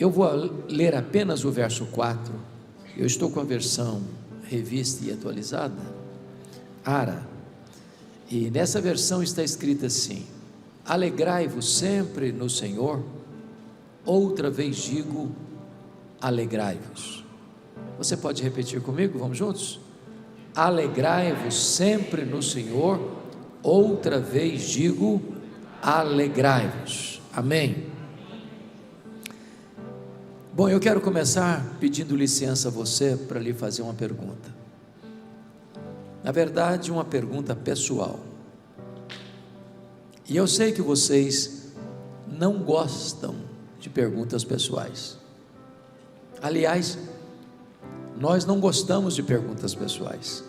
Eu vou ler apenas o verso 4. Eu estou com a versão revista e atualizada, ARA, e nessa versão está escrito assim: alegrai-vos sempre no Senhor, outra vez digo, alegrai-vos. Você pode repetir comigo? Vamos juntos? Alegrai-vos sempre no Senhor, outra vez digo, alegrai-vos. Amém? Bom, eu quero começar pedindo licença a você para lhe fazer uma pergunta. Na verdade, uma pergunta pessoal. E eu sei que vocês não gostam de perguntas pessoais. Aliás, nós não gostamos de perguntas pessoais,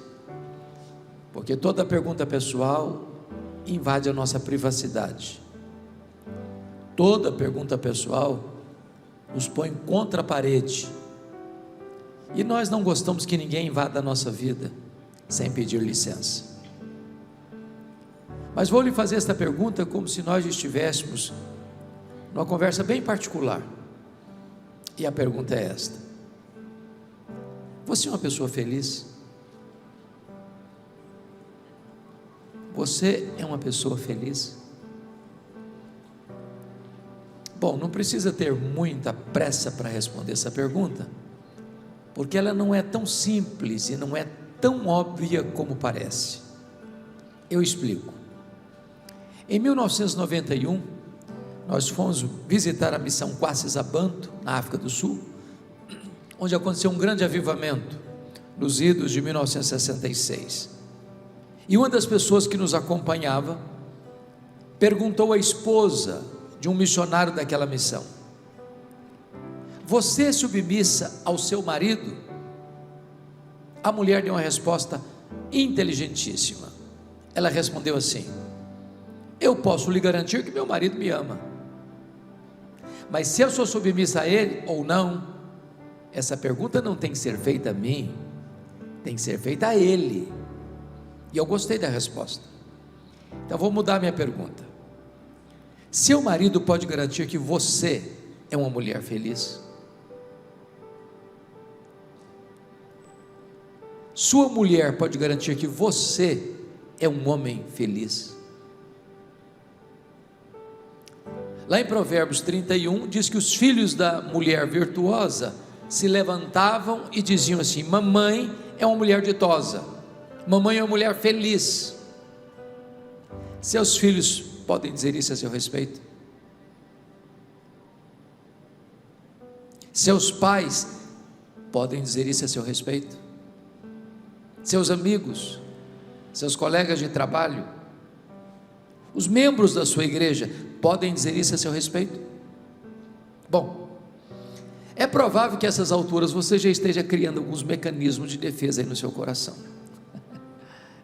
porque toda pergunta pessoal invade a nossa privacidade. Toda pergunta pessoal nos põe contra a parede, e nós não gostamos que ninguém invada a nossa vida sem pedir licença. Mas vou lhe fazer esta pergunta como se nós estivéssemos numa conversa bem particular, e a pergunta é esta: você é uma pessoa feliz? Você é uma pessoa feliz? Bom, não precisa ter muita pressa para responder essa pergunta, porque ela não é tão simples e não é tão óbvia como parece. Eu explico. Em 1991, nós fomos visitar a missão Quacis-Abantu, na África do Sul, onde aconteceu um grande avivamento, nos idos de 1966, e uma das pessoas que nos acompanhava, perguntou à esposa de um missionário daquela missão: você é submissa ao seu marido? A mulher deu uma resposta inteligentíssima. Ela respondeu assim: eu posso lhe garantir que meu marido me ama, mas se eu sou submissa a ele ou não, essa pergunta não tem que ser feita a mim, tem que ser feita a ele. E eu gostei da resposta. Então vou mudar minha pergunta. Seu marido pode garantir que você é uma mulher feliz? Sua mulher pode garantir que você é um homem feliz? Lá em Provérbios 31 diz que os filhos da mulher virtuosa se levantavam e diziam assim: mamãe é uma mulher ditosa, mamãe é uma mulher feliz. Seus filhos podem dizer isso a seu respeito? Seus pais podem dizer isso a seu respeito? Seus amigos, seus colegas de trabalho, os membros da sua igreja podem dizer isso a seu respeito? Bom, é provável que a essas alturas você já esteja criando alguns mecanismos de defesa aí no seu coração,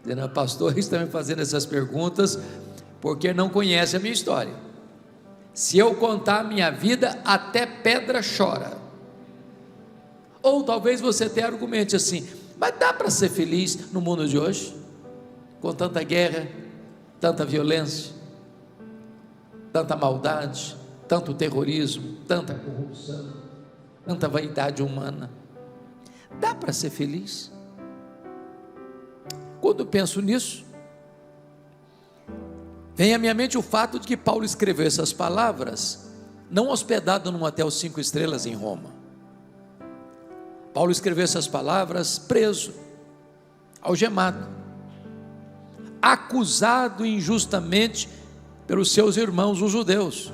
dizendo: pastor, está me fazendo essas perguntas porque não conhece a minha história. Se eu contar a minha vida, até pedra chora. Ou talvez você até argumente assim: mas dá para ser feliz no mundo de hoje, com tanta guerra, tanta violência, tanta maldade, tanto terrorismo, tanta corrupção, tanta vaidade humana? Dá para ser feliz? Quando penso nisso, vem à minha mente o fato de que Paulo escreveu essas palavras não hospedado num hotel 5 estrelas em Roma. Paulo escreveu essas palavras preso, algemado, acusado injustamente pelos seus irmãos, os judeus.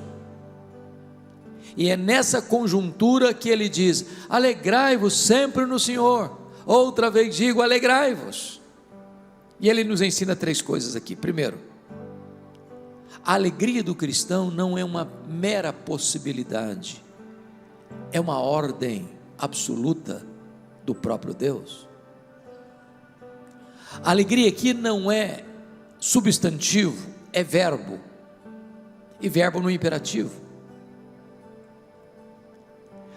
E é nessa conjuntura que ele diz: alegrai-vos sempre no Senhor, outra vez digo, alegrai-vos. E ele nos ensina 3 coisas aqui. Primeiro, a alegria do cristão não é uma mera possibilidade, é uma ordem absoluta do próprio Deus. A alegria aqui não é substantivo, é verbo, e verbo no imperativo.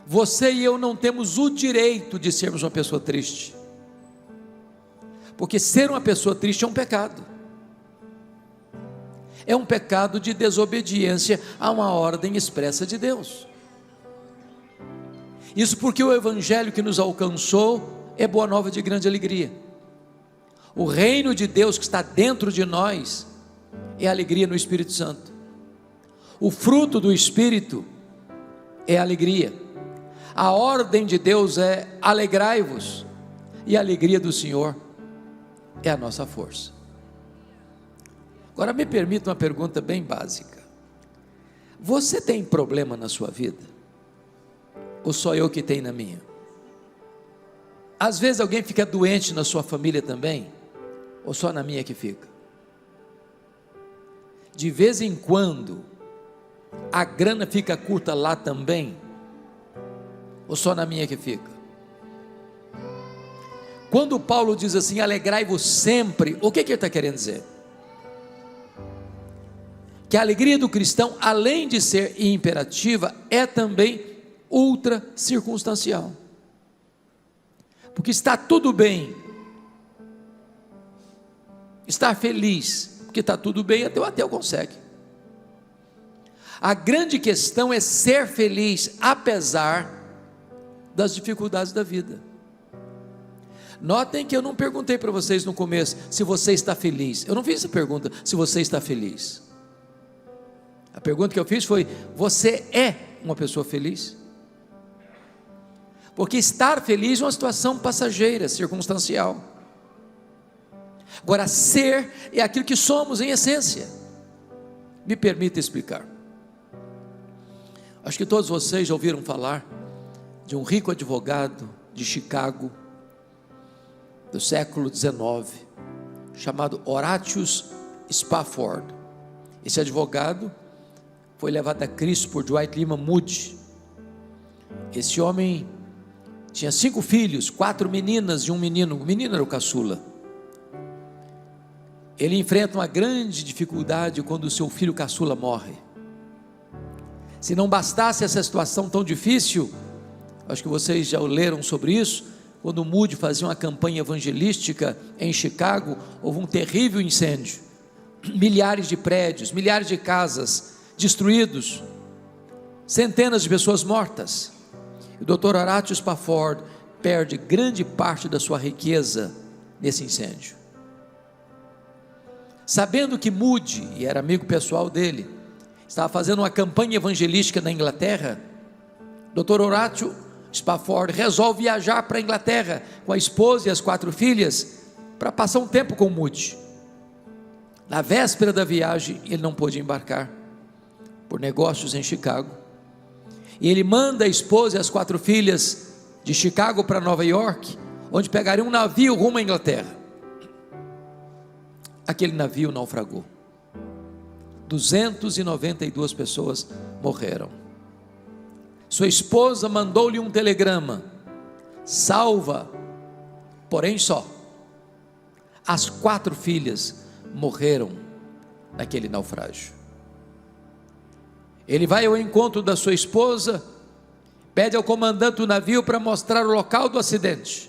Você e eu não temos o direito de sermos uma pessoa triste, porque ser uma pessoa triste é um pecado. É um pecado de desobediência a uma ordem expressa de Deus. Isso porque o evangelho que nos alcançou é boa nova de grande alegria. O reino de Deus que está dentro de nós é alegria no Espírito Santo. O fruto do Espírito é alegria. A ordem de Deus é alegrai-vos, e a alegria do Senhor é a nossa força. Agora me permita uma pergunta bem básica: você tem problema na sua vida? Ou só eu que tenho na minha? Às vezes alguém fica doente na sua família também, ou só na minha que fica? De vez em quando a grana fica curta lá também, ou só na minha que fica? Quando Paulo diz assim, alegrai-vos sempre, o que ele está querendo dizer? Que a alegria do cristão, além de ser imperativa, é também ultra circunstancial. Porque está tudo bem, estar feliz, porque está tudo bem, até o ateu consegue. A grande questão é ser feliz, apesar das dificuldades da vida. Notem que eu não perguntei para vocês no começo, se você está feliz. Eu não fiz essa pergunta, se você está feliz. A pergunta que eu fiz foi, você é uma pessoa feliz? Porque estar feliz é uma situação passageira, circunstancial. Agora, ser é aquilo que somos em essência. Me permita explicar. Acho que todos vocês já ouviram falar de um rico advogado de Chicago, do século XIX, chamado Horatius Spafford. Esse advogado foi levado a Cristo por Dwight Lyman Moody. Esse homem tinha 5 filhos, 4 meninas e um menino. O menino era o caçula. Ele enfrenta uma grande dificuldade quando o seu filho caçula morre. Se não bastasse essa situação tão difícil, acho que vocês já leram sobre isso, quando Moody fazia uma campanha evangelística em Chicago, houve um terrível incêndio, milhares de prédios, milhares de casas destruídos, centenas de pessoas mortas. O Dr. Horatius Spafford perde grande parte da sua riqueza nesse incêndio. Sabendo que Moody, e era amigo pessoal dele, estava fazendo uma campanha evangelística na Inglaterra, Dr. Horatius Spafford resolve viajar para a Inglaterra com a esposa e as 4 filhas para passar um tempo com Moody. Na véspera da viagem, ele não pôde embarcar por negócios em Chicago, e ele manda a esposa e as 4 filhas de Chicago para Nova York, onde pegariam um navio rumo à Inglaterra. Aquele navio naufragou, 292 pessoas morreram. Sua esposa mandou-lhe um telegrama, salva, porém só. As 4 filhas morreram naquele naufrágio. Ele vai ao encontro da sua esposa, pede ao comandante do navio para mostrar o local do acidente.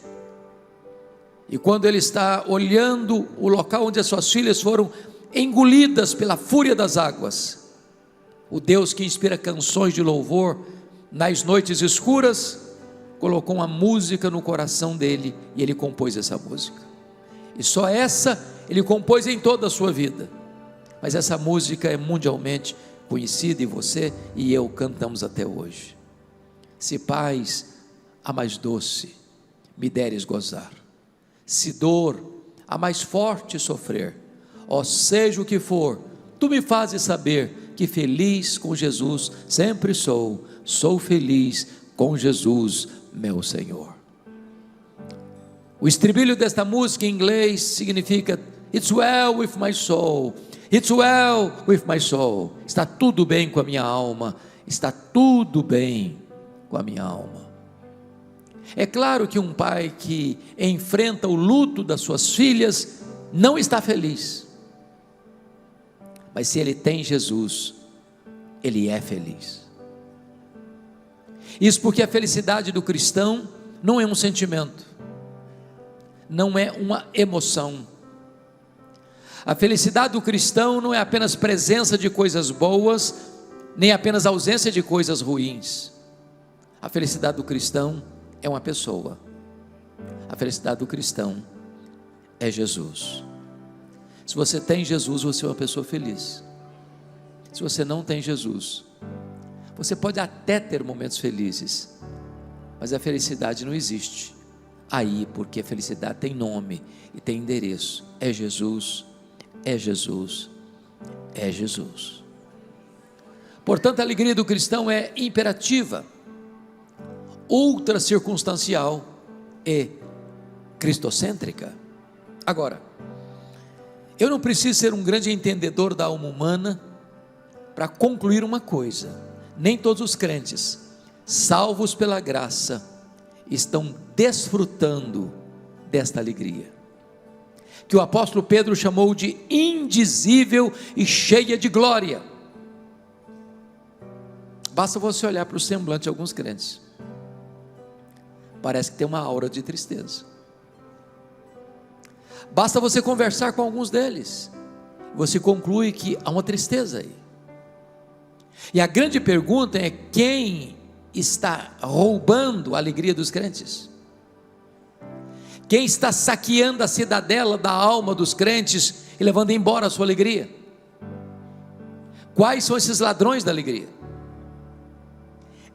E quando ele está olhando o local onde as suas filhas foram engolidas pela fúria das águas, o Deus que inspira canções de louvor nas noites escuras, colocou uma música no coração dele, e ele compôs essa música. E só essa ele compôs em toda a sua vida, mas essa música é mundialmente conhecida, e você e eu cantamos até hoje. Se paz a mais doce me deres gozar, se dor a mais forte sofrer, ó seja o que for, tu me fazes saber que feliz com Jesus sempre sou feliz com Jesus meu Senhor. O estribilho desta música em inglês significa It's well with my soul, it's well with my soul. Está tudo bem com a minha alma, está tudo bem com a minha alma. É claro que um pai que enfrenta o luto das suas filhas não está feliz, mas se ele tem Jesus, ele é feliz. Isso porque a felicidade do cristão não é um sentimento, não é uma emoção. A felicidade do cristão não é apenas presença de coisas boas, nem apenas ausência de coisas ruins. A felicidade do cristão é uma pessoa. A felicidade do cristão é Jesus. Se você tem Jesus, você é uma pessoa feliz. Se você não tem Jesus, você pode até ter momentos felizes, mas a felicidade não existe aí, porque a felicidade tem nome e tem endereço. É Jesus, é Jesus, é Jesus. Portanto, a alegria do cristão é imperativa, ultra circunstancial e cristocêntrica. Agora, eu não preciso ser um grande entendedor da alma humana para concluir uma coisa: nem todos os crentes, salvos pela graça, estão desfrutando desta alegria, que o apóstolo Pedro chamou de indizível e cheia de glória. Basta você olhar para o semblante de alguns crentes, parece que tem uma aura de tristeza. Basta você conversar com alguns deles, você conclui que há uma tristeza aí. E a grande pergunta é: quem está roubando a alegria dos crentes? Quem está saqueando a cidadela da alma dos crentes e levando embora a sua alegria? Quais são esses ladrões da alegria?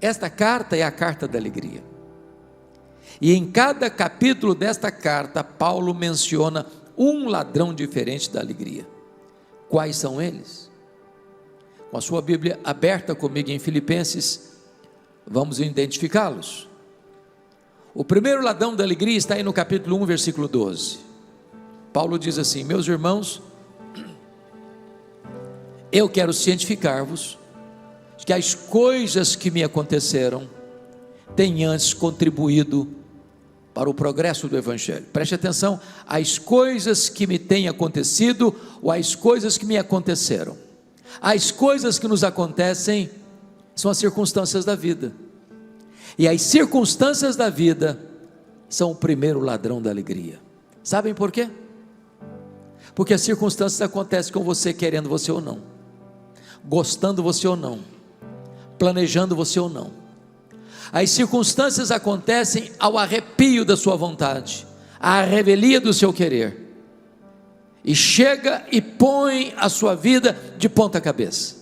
Esta carta é a carta da alegria, e em cada capítulo desta carta, Paulo menciona um ladrão diferente da alegria. Quais são eles? Com a sua Bíblia aberta comigo em Filipenses, vamos identificá-los. O primeiro ladrão da alegria está aí no capítulo 1, versículo 12. Paulo diz assim: meus irmãos, eu quero cientificar-vos de que as coisas que me aconteceram têm antes contribuído para o progresso do Evangelho. Preste atenção: as coisas que me têm acontecido, ou as coisas que me aconteceram. As coisas que nos acontecem são as circunstâncias da vida, e as circunstâncias da vida são o primeiro ladrão da alegria. Sabem por quê? Porque as circunstâncias acontecem com você, querendo você ou não, gostando você ou não, planejando você ou não. As circunstâncias acontecem ao arrepio da sua vontade, à revelia do seu querer, e chega e põe a sua vida de ponta cabeça.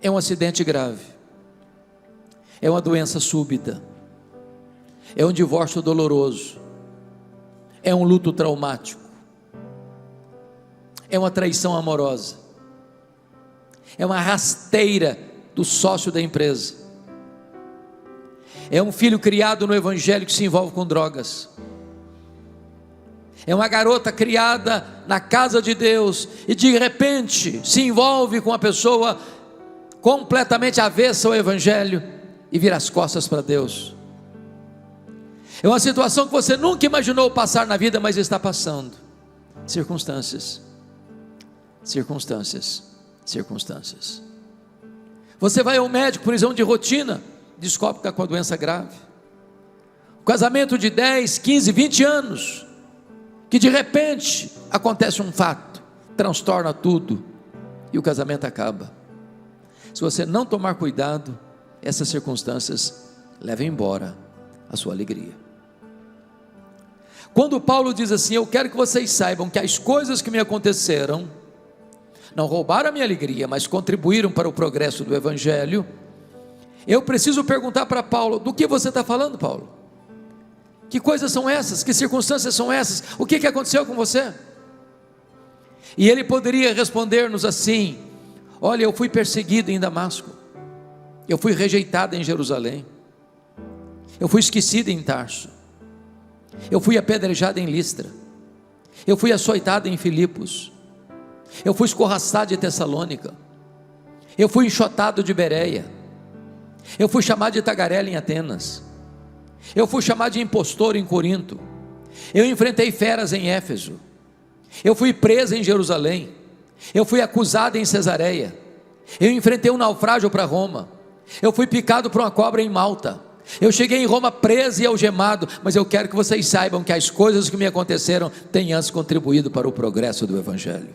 É um acidente grave, é uma doença súbita, é um divórcio doloroso, é um luto traumático, é uma traição amorosa, é uma rasteira do sócio da empresa, é um filho criado no Evangelho que se envolve com drogas, é uma garota criada na casa de Deus e de repente se envolve com uma pessoa completamente avessa ao Evangelho e vira as costas para Deus. É uma situação que você nunca imaginou passar na vida, mas está passando. Circunstâncias, circunstâncias, circunstâncias. Você vai ao médico por exame de rotina, descobre que está com a doença grave. O casamento de 10, 15, 20 anos, que de repente acontece um fato, transtorna tudo e o casamento acaba. Se você não tomar cuidado, essas circunstâncias levam embora a sua alegria. Quando Paulo diz assim: eu quero que vocês saibam que as coisas que me aconteceram não roubaram a minha alegria, mas contribuíram para o progresso do Evangelho, eu preciso perguntar para Paulo: do que você está falando, Paulo? Que coisas são essas? Que circunstâncias são essas? O que aconteceu com você? E ele poderia responder-nos assim: olha, eu fui perseguido em Damasco, eu fui rejeitado em Jerusalém, eu fui esquecido em Tarso, eu fui apedrejado em Listra, eu fui açoitado em Filipos, eu fui escorraçado em Tessalônica, eu fui enxotado de Bereia, eu fui chamado de tagarela em Atenas, eu fui chamado de impostor em Corinto, eu enfrentei feras em Éfeso, eu fui preso em Jerusalém, eu fui acusado em Cesareia, eu enfrentei um naufrágio para Roma, eu fui picado por uma cobra em Malta, eu cheguei em Roma preso e algemado. Mas eu quero que vocês saibam que as coisas que me aconteceram têm antes contribuído para o progresso do Evangelho.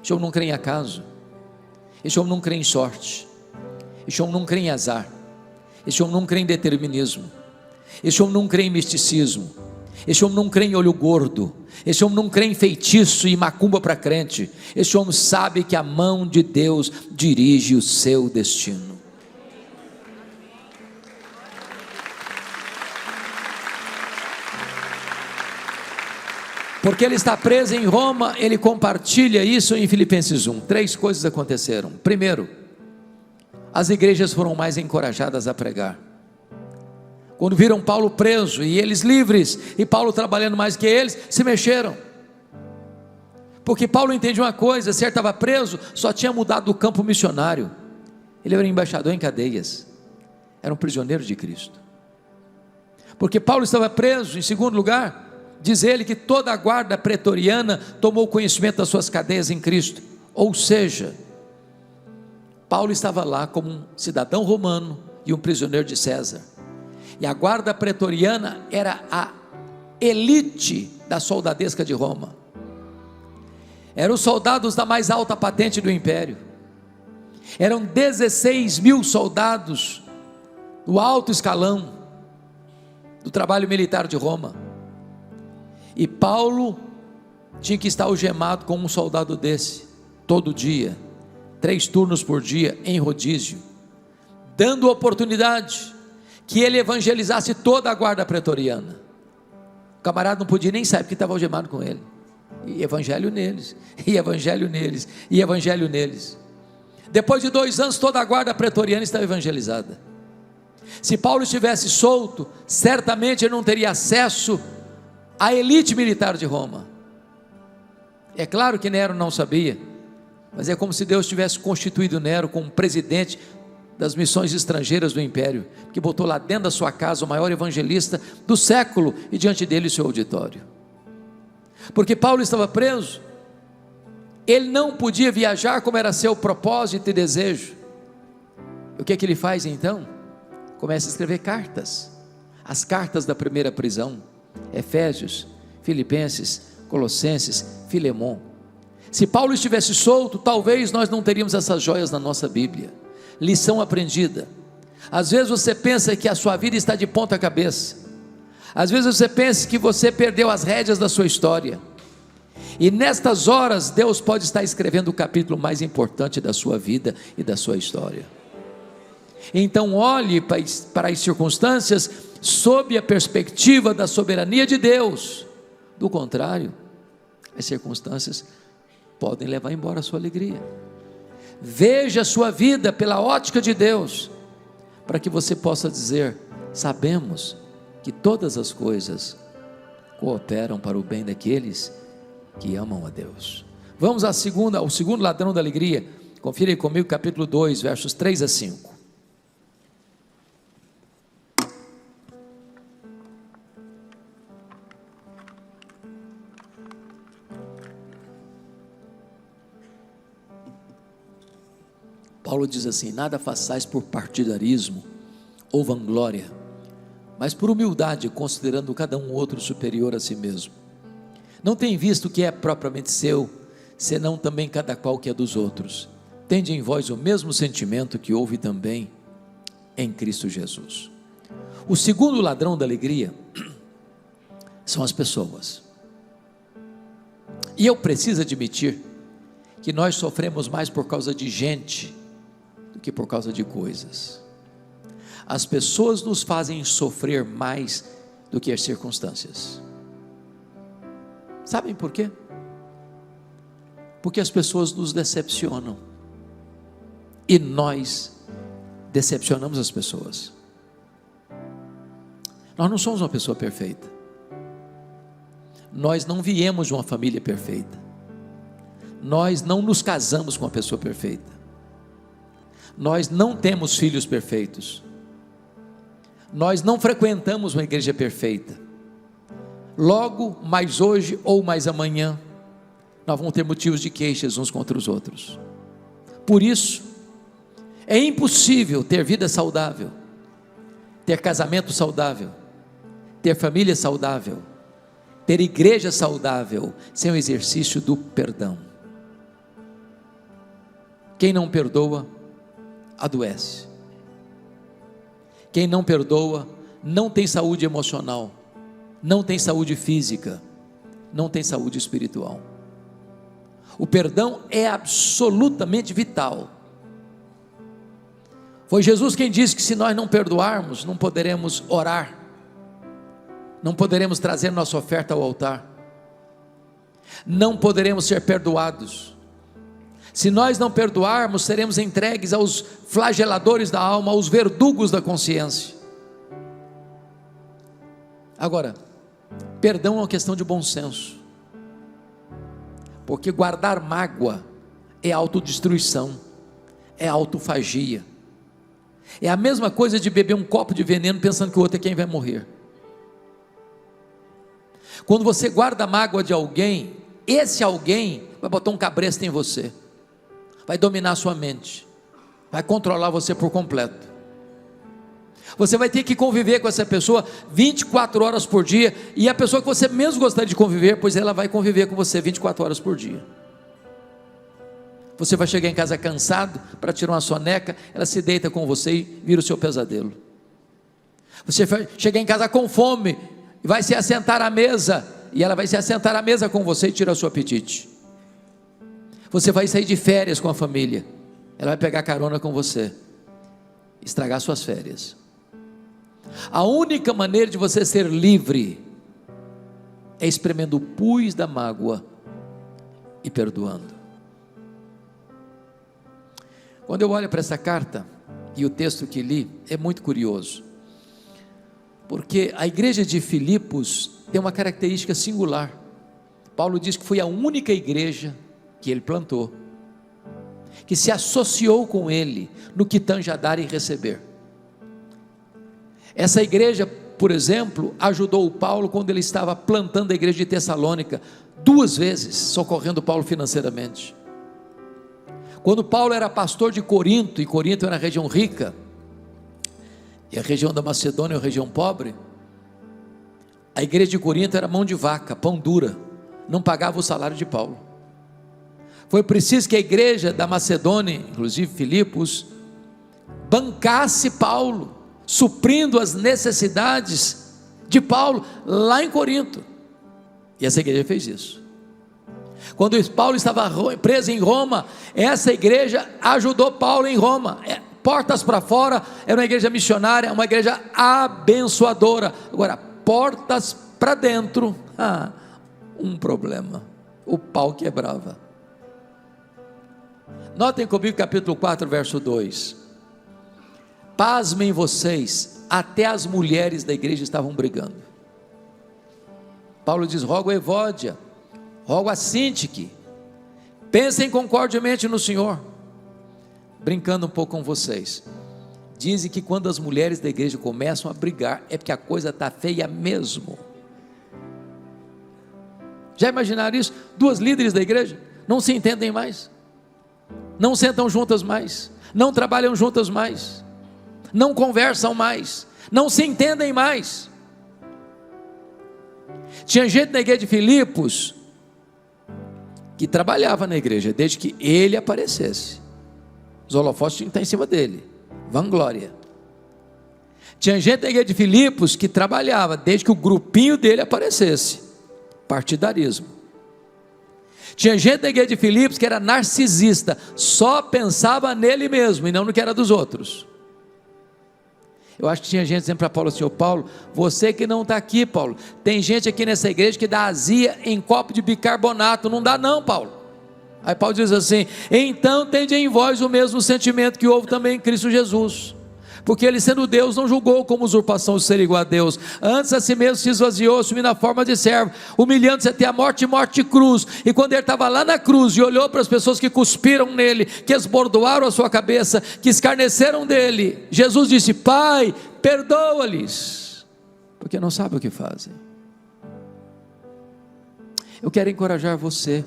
Esse homem não crê em acaso, esse homem não crê em sorte, esse homem não crê em azar, Esse homem não crê em determinismo. Esse homem não crê em misticismo. Esse homem não crê em olho gordo. Esse homem não crê em feitiço e macumba para crente. Esse homem sabe que a mão de Deus dirige o seu destino. Porque ele está preso em Roma, ele compartilha isso em Filipenses 1. 3 coisas aconteceram. Primeiro, as igrejas foram mais encorajadas a pregar. Quando viram Paulo preso e eles livres, e Paulo trabalhando mais que eles, se mexeram. Porque Paulo entende uma coisa: se ele estava preso, só tinha mudado do campo missionário. Ele era embaixador em cadeias, era um prisioneiro de Cristo. Porque Paulo estava preso. Em segundo lugar, diz ele que toda a guarda pretoriana tomou conhecimento das suas cadeias em Cristo. Ou seja, Paulo estava lá como um cidadão romano e um prisioneiro de César. E a guarda pretoriana era a elite da soldadesca de Roma. Eram os soldados da mais alta patente do império. Eram 16 mil soldados no alto escalão do trabalho militar de Roma. E Paulo tinha que estar algemado com um soldado desse, todo dia, 3 turnos por dia, em rodízio, dando oportunidade que ele evangelizasse toda a guarda pretoriana. O camarada não podia nem saber, porque estava algemado com ele. E evangelho neles, e evangelho neles, e evangelho neles. Depois de 2 anos, toda a guarda pretoriana estava evangelizada. Se Paulo estivesse solto, certamente ele não teria acesso à elite militar de Roma. É claro que Nero não sabia, mas é como se Deus tivesse constituído Nero como presidente das missões estrangeiras do império, que botou lá dentro da sua casa o maior evangelista do século, e diante dele o seu auditório. Porque Paulo estava preso, ele não podia viajar como era seu propósito e desejo. O que é que ele faz então? Começa a escrever cartas, as cartas da primeira prisão: Efésios, Filipenses, Colossenses, Filemon. Se Paulo estivesse solto, talvez nós não teríamos essas joias na nossa Bíblia. Lição aprendida. Às vezes você pensa que a sua vida está de ponta cabeça. Às vezes você pensa que você perdeu as rédeas da sua história. E nestas horas Deus pode estar escrevendo o capítulo mais importante da sua vida e da sua história. Então olhe para as circunstâncias sob a perspectiva da soberania de Deus. Do contrário, as circunstâncias podem levar embora a sua alegria. Veja a sua vida pela ótica de Deus, para que você possa dizer: sabemos que todas as coisas cooperam para o bem daqueles que amam a Deus. Vamos ao segundo ladrão da alegria. Confira aí comigo, capítulo 2, versos 3 a 5. Paulo diz assim: nada façais por partidarismo ou vanglória, mas por humildade, considerando cada um outro superior a si mesmo. Não tem visto o que é propriamente seu, senão também cada qual que é dos outros. Tende em vós o mesmo sentimento que houve também em Cristo Jesus. O segundo ladrão da alegria são as pessoas. E eu preciso admitir que nós sofremos mais por causa de gente do que por causa de coisas. As pessoas nos fazem sofrer mais do que as circunstâncias. Sabem por quê? Porque as pessoas nos decepcionam, e nós decepcionamos as pessoas. Nós não somos uma pessoa perfeita, nós não viemos de uma família perfeita, nós não nos casamos com uma pessoa perfeita, nós não temos filhos perfeitos, nós não frequentamos uma igreja perfeita. Logo, mais hoje ou mais amanhã, nós vamos ter motivos de queixas uns contra os outros. Por isso, é impossível ter vida saudável, ter casamento saudável, ter família saudável, ter igreja saudável, sem o exercício do perdão. Quem não perdoa, adoece. Quem não perdoa não tem saúde emocional, não tem saúde física, não tem saúde espiritual. O perdão é absolutamente vital. Foi Jesus quem disse que se nós não perdoarmos, não poderemos orar, não poderemos trazer nossa oferta ao altar, não poderemos ser perdoados. Se nós não perdoarmos, seremos entregues aos flageladores da alma, aos verdugos da consciência. Agora, perdão é uma questão de bom senso, porque guardar mágoa é autodestruição, é autofagia, é a mesma coisa de beber um copo de veneno pensando que o outro é quem vai morrer. Quando você guarda a mágoa de alguém, esse alguém vai botar um cabresto em você, vai dominar a sua mente, vai controlar você por completo. Você vai ter que conviver com essa pessoa 24 horas por dia, e a pessoa que você menos gostaria de conviver, pois ela vai conviver com você 24 horas por dia. Você vai chegar em casa cansado, para tirar uma soneca, ela se deita com você e vira o seu pesadelo. Você vai chegar em casa com fome, e vai se assentar à mesa, e ela vai se assentar à mesa com você e tirar o seu apetite. Você vai sair de férias com a família, ela vai pegar carona com você, estragar suas férias. A única maneira de você ser livre é espremendo o pus da mágoa e perdoando. Quando eu olho para essa carta e o texto que li, é muito curioso, porque a igreja de Filipos tem uma característica singular. Paulo diz que foi a única igreja que ele plantou, que se associou com ele no que tange a dar e receber. Essa igreja, por exemplo, ajudou o Paulo quando ele estava plantando a igreja de Tessalônica, 2 vezes, socorrendo Paulo financeiramente. Quando Paulo era pastor de Corinto, e Corinto era uma região rica, e a região da Macedônia é uma região pobre, a igreja de Corinto era mão de vaca, pão dura, não pagava o salário de Paulo. Foi preciso que a igreja da Macedônia, inclusive Filipos, bancasse Paulo, suprindo as necessidades de Paulo lá em Corinto. E essa igreja fez isso. Quando Paulo estava preso em Roma, essa igreja ajudou Paulo em Roma, portas para fora, era uma igreja missionária, uma igreja abençoadora. Agora, portas para dentro, um problema, o pau quebrava. Notem comigo capítulo 4, verso 2. Pasmem vocês, até as mulheres da igreja estavam brigando. Paulo diz: rogo a Evódia, rogo a Sintique, pensem concordiamente no Senhor. Brincando um pouco com vocês, dizem que quando as mulheres da igreja começam a brigar, é porque a coisa está feia mesmo. Já imaginaram isso? 2 líderes da igreja não se entendem mais, não sentam juntas mais, não trabalham juntas mais, não conversam mais, não se entendem mais. Tinha gente na igreja de Filipos que trabalhava na igreja desde que ele aparecesse, os holofotes tinham que estar em cima dele, vanglória. Tinha gente na igreja de Filipos que trabalhava desde que o grupinho dele aparecesse, partidarismo. Tinha gente na igreja de Filipos que era narcisista, só pensava nele mesmo e não no que era dos outros. Eu acho que tinha gente dizendo para Paulo assim: ô Paulo, você que não está aqui, Paulo, tem gente aqui nessa igreja que dá azia em copo de bicarbonato. Não dá não, Paulo. Aí Paulo diz assim: então tende em vós o mesmo sentimento que houve também em Cristo Jesus, porque ele, sendo Deus, não julgou como usurpação ser igual a Deus, antes a si mesmo se esvaziou, assumindo a forma de servo, humilhando-se até a morte e morte de cruz. E quando ele estava lá na cruz e olhou para as pessoas que cuspiram nele, que esbordoaram a sua cabeça, que escarneceram dele, Jesus disse: Pai, perdoa-lhes, porque não sabem o que fazem. Eu quero encorajar você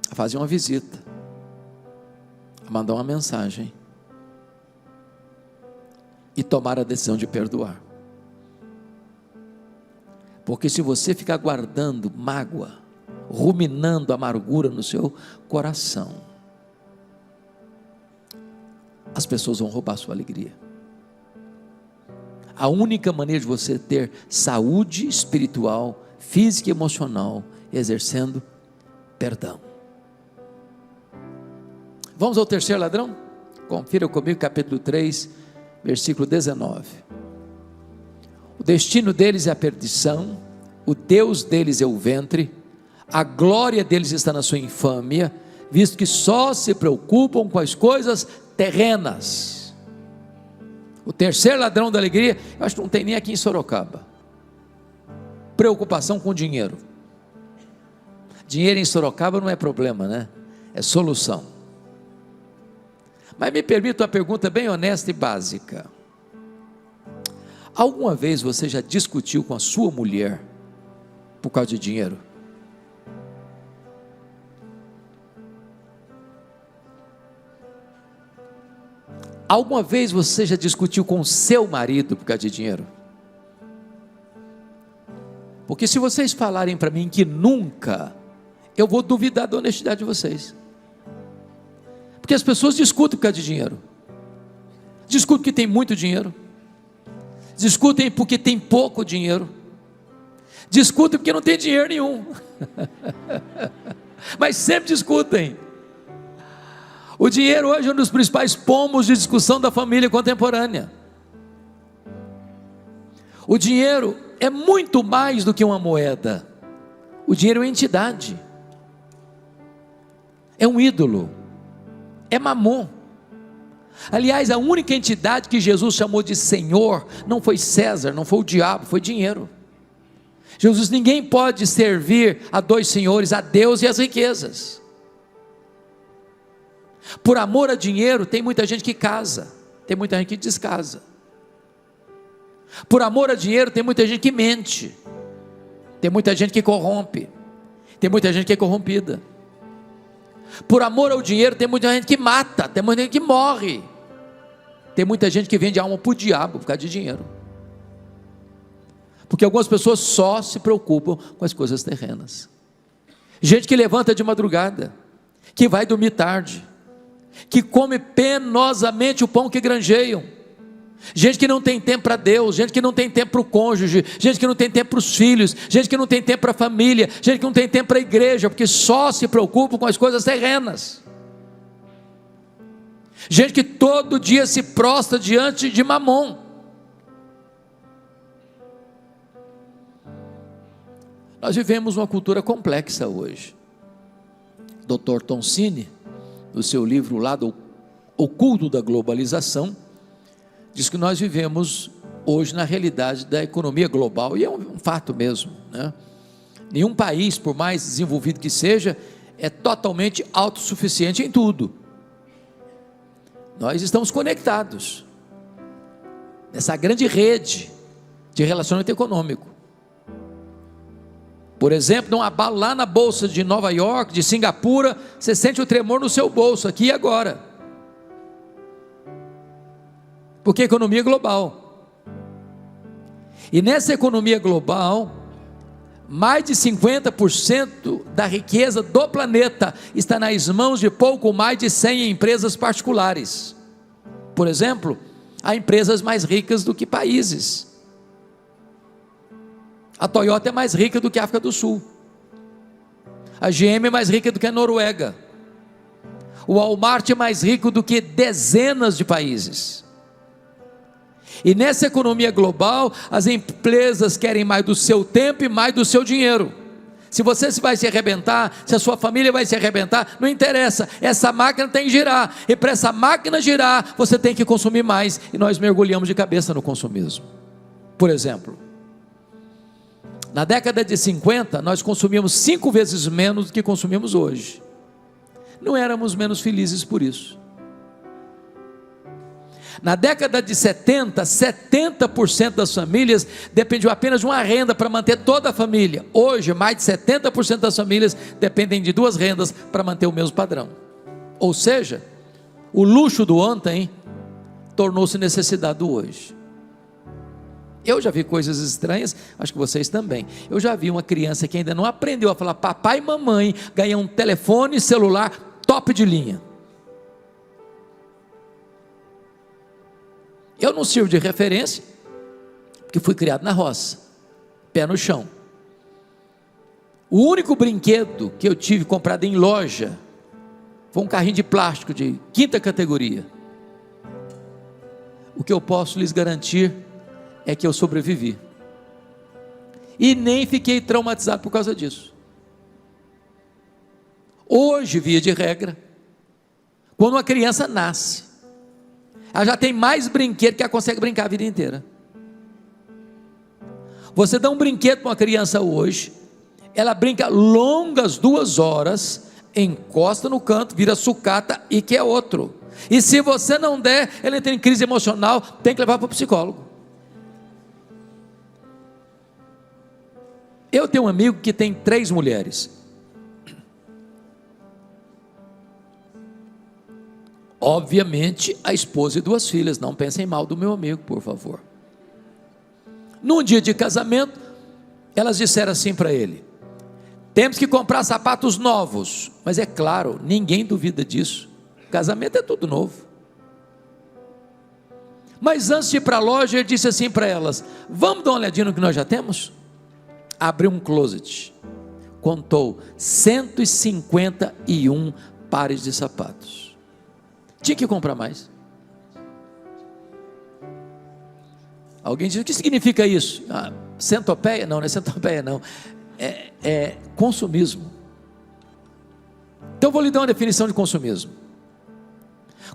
a fazer uma visita, a mandar uma mensagem e tomar a decisão de perdoar. Porque se você ficar guardando mágoa, ruminando amargura no seu coração, as pessoas vão roubar a sua alegria. A única maneira de você ter saúde espiritual, física e emocional é exercendo perdão. Vamos ao terceiro ladrão? Confira comigo capítulo 3, versículo 19. O destino deles é a perdição, o Deus deles é o ventre, a glória deles está na sua infâmia, visto que só se preocupam com as coisas terrenas. O terceiro ladrão da alegria, eu acho que não tem nem aqui em Sorocaba. Preocupação com dinheiro. Dinheiro em Sorocaba não é problema, né? É solução. Mas me permita uma pergunta bem honesta e básica. Alguma vez você já discutiu com a sua mulher por causa de dinheiro? Alguma vez você já discutiu com o seu marido por causa de dinheiro? Porque se vocês falarem para mim que nunca, eu vou duvidar da honestidade de vocês. Porque as pessoas discutem por causa de dinheiro. Discutem porque tem muito dinheiro. Discutem porque tem pouco dinheiro. Discutem porque não tem dinheiro nenhum. Mas sempre discutem. O dinheiro hoje é um dos principais pomos de discussão da família contemporânea. O dinheiro é muito mais do que uma moeda. O dinheiro é entidade. É um ídolo. É mamon. Aliás, a única entidade que Jesus chamou de Senhor não foi César, não foi o diabo, foi dinheiro. Jesus, ninguém pode servir a dois senhores, a Deus e as riquezas. Por amor a dinheiro, tem muita gente que casa, tem muita gente que descasa. Por amor a dinheiro, tem muita gente que mente, tem muita gente que corrompe, tem muita gente que é corrompida. Por amor ao dinheiro, tem muita gente que mata, tem muita gente que morre, tem muita gente que vende alma para o diabo por causa de dinheiro. Porque algumas pessoas só se preocupam com as coisas terrenas. Gente que levanta de madrugada, que vai dormir tarde, que come penosamente o pão que granjeiam, gente que não tem tempo para Deus, gente que não tem tempo para o cônjuge, gente que não tem tempo para os filhos, gente que não tem tempo para a família, gente que não tem tempo para a igreja, porque só se preocupa com as coisas terrenas. Gente que todo dia se prostra diante de mamon. Nós vivemos uma cultura complexa hoje. Dr. Toncini, no seu livro O Lado Oculto da Globalização, diz que nós vivemos hoje na realidade da economia global, e é um fato mesmo, né? Nenhum país, por mais desenvolvido que seja, é totalmente autossuficiente em tudo. Nós estamos conectados nessa grande rede de relacionamento econômico. Por exemplo, num abalo lá na bolsa de Nova York, de Singapura, você sente o tremor no seu bolso, aqui e agora. Porque a economia é global. E nessa economia global, mais de 50% da riqueza do planeta está nas mãos de pouco mais de 100 empresas particulares. Por exemplo, há empresas mais ricas do que países. A Toyota é mais rica do que a África do Sul. A GM é mais rica do que a Noruega. O Walmart é mais rico do que dezenas de países. E nessa economia global, as empresas querem mais do seu tempo e mais do seu dinheiro. Se você vai se arrebentar, se a sua família vai se arrebentar, não interessa, essa máquina tem que girar, e para essa máquina girar, você tem que consumir mais, e nós mergulhamos de cabeça no consumismo. Por exemplo, na década de 50, nós consumíamos 5 vezes menos do que consumimos hoje. Não éramos menos felizes por isso. Na década de 70, 70% das famílias dependiam apenas de uma renda para manter toda a família. Hoje, mais de 70% das famílias dependem de 2 rendas para manter o mesmo padrão. Ou seja, o luxo do ontem tornou-se necessidade do hoje. Eu já vi coisas estranhas, acho que vocês também. Eu já vi uma criança que ainda não aprendeu a falar papai e mamãe, ganhar um telefone celular top de linha. Eu não sirvo de referência, porque fui criado na roça, pé no chão. O único brinquedo que eu tive comprado em loja foi um carrinho de plástico de 5ª categoria. O que eu posso lhes garantir é que eu sobrevivi, e nem fiquei traumatizado por causa disso. Hoje, via de regra, quando uma criança nasce, ela já tem mais brinquedo que ela consegue brincar a vida inteira. Você dá um brinquedo para uma criança hoje, ela brinca longas 2 horas, encosta no canto, vira sucata e quer outro. E se você não der, ela entra em crise emocional, tem que levar para o psicólogo. Eu tenho um amigo que tem 3 mulheres. Obviamente, a esposa e 2 filhas. Não pensem mal do meu amigo, por favor. Num dia de casamento, elas disseram assim para ele: temos que comprar sapatos novos. Mas é claro, ninguém duvida disso. Casamento é tudo novo. Mas antes de ir para a loja, ele disse assim para elas: vamos dar uma olhadinha no que nós já temos? Abriu um closet, contou 151 pares de sapatos. Tinha que comprar mais. Alguém diz: o que significa isso? Centopeia? Não, não é centopeia não, é consumismo. Então eu vou lhe dar uma definição de consumismo.